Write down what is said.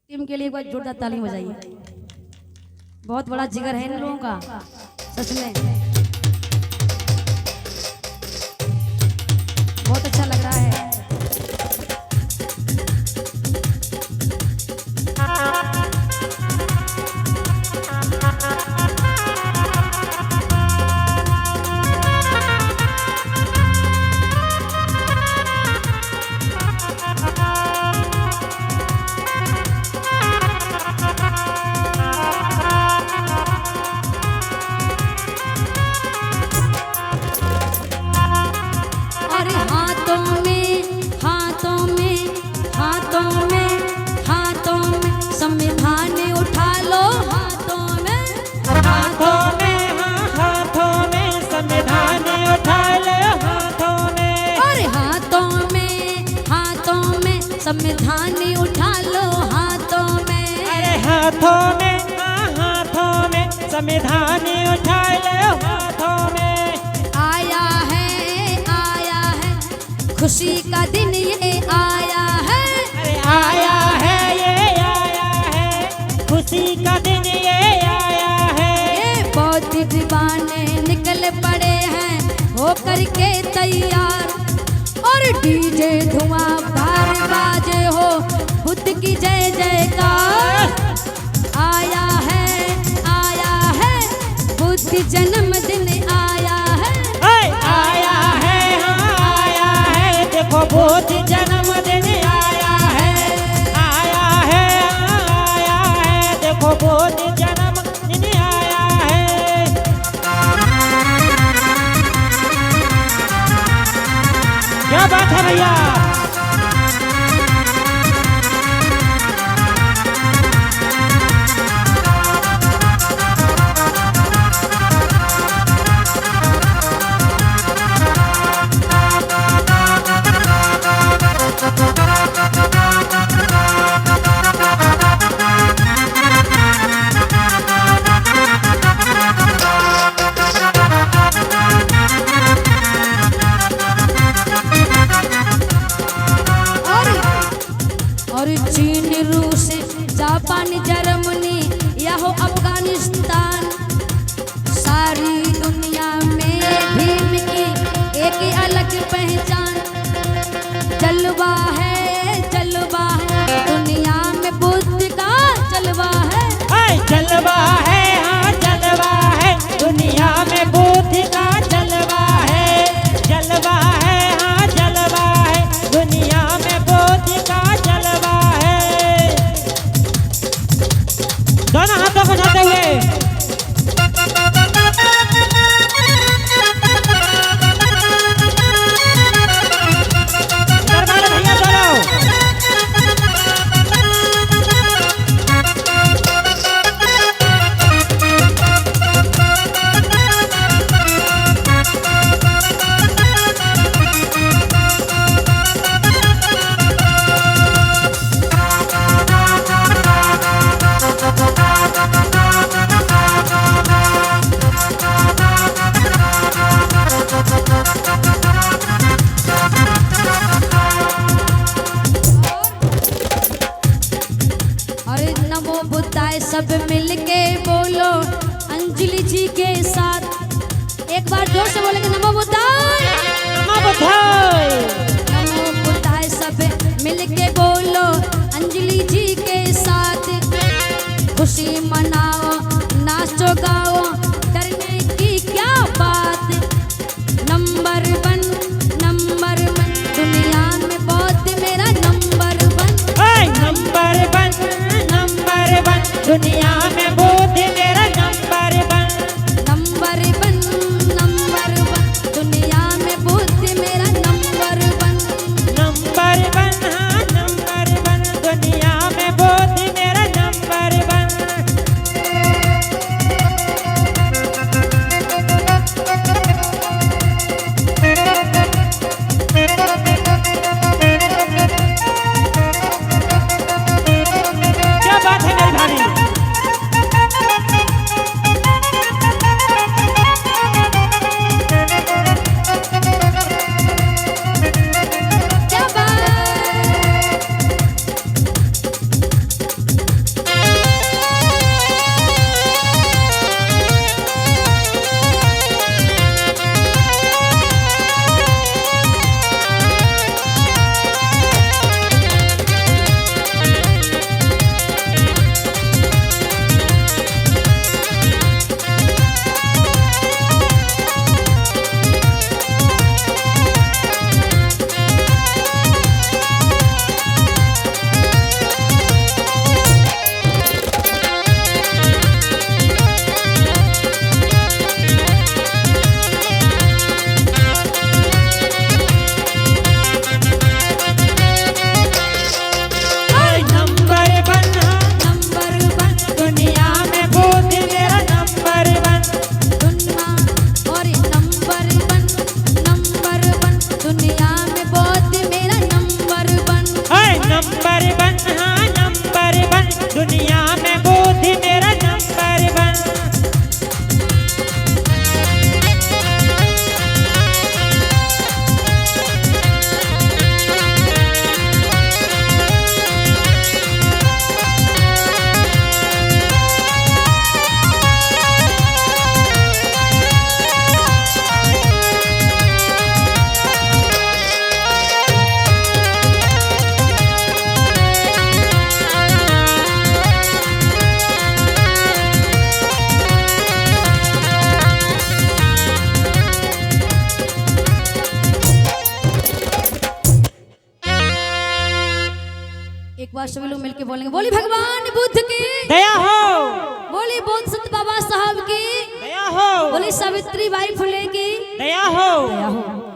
Team के लिए एक बार जोरदार ताली बजाइए। बहुत बड़ा जिगर है इन लोगों का सच में, बहुत अच्छा लग रहा है। संविधान उठा लो हाथों में, हाथों में, हाथों में संविधान उठा लो हाथों में। अरे हाथों में संविधान उठा लो हाथों में। अरे हाथों में, हाथों में संविधान उठा लो हाथों में। आया है खुशी का दिन ये आया है। अरे आया है ये आया है, खुशी का दिन ये आया है। ये बहुत दीवाने निकल पड़े हैं हो करके तैयार, और डीजे धुआं बार बाजे हो बुद्ध की जय जयकार। आया है बुद्ध जन्मदिन आया है। आया है, आया है, देखो बुद्ध जन्मदिन आया है। आया है, आया है, देखो बुद्ध जन्मदिन आया है। क्या बात है भैया। और चीन, रूस, जापान, जर्मनी या हो अफगानिस्तान, सारी दुनिया में भीम की एक अलग पहचान। जलवा है दुनिया में बुद्ध का जलवा है। जलवा है, हाँ जलवा है, दुनिया में बुद्ध का जलवा है। जलवा है, हाँ जलवा है, दुनिया में बुद्ध का जलवा है। दोनों हाथों को उठाते हुए दरबार भैया बोलो। नमो बुद्धाय सब मिलके बोलो अंजलि जी के साथ। एक बार जोर से बोलेंगे नमो बुद्धाय, नमो बुद्धाय। नमो बुद्धाय सब मिलके बोलो अंजलि जी के साथ। खुशी मनाओ नाचो गाओ डरने की क्या बात। नंबर वन दुनिया में बौद्ध मेरा नंबर वन। नंबर वन दुनिया में बुद्ध मेरा नंबर वन। नंबर वन दुनिया में बुद्ध मेरा नंबर वन। नंबर वन, हाँ नंबर वन, दुनिया में बुद्ध मेरा नंबर वन। क्या बात है मेरी भाभी। वह सभी लोग मिलके बोलेंगे, बोली भगवान बुद्ध की, दया हो, बोली बोध संत बाबा साहब की, दया हो, बोली सावित्री बाई फुले की, दया हो। दया हो।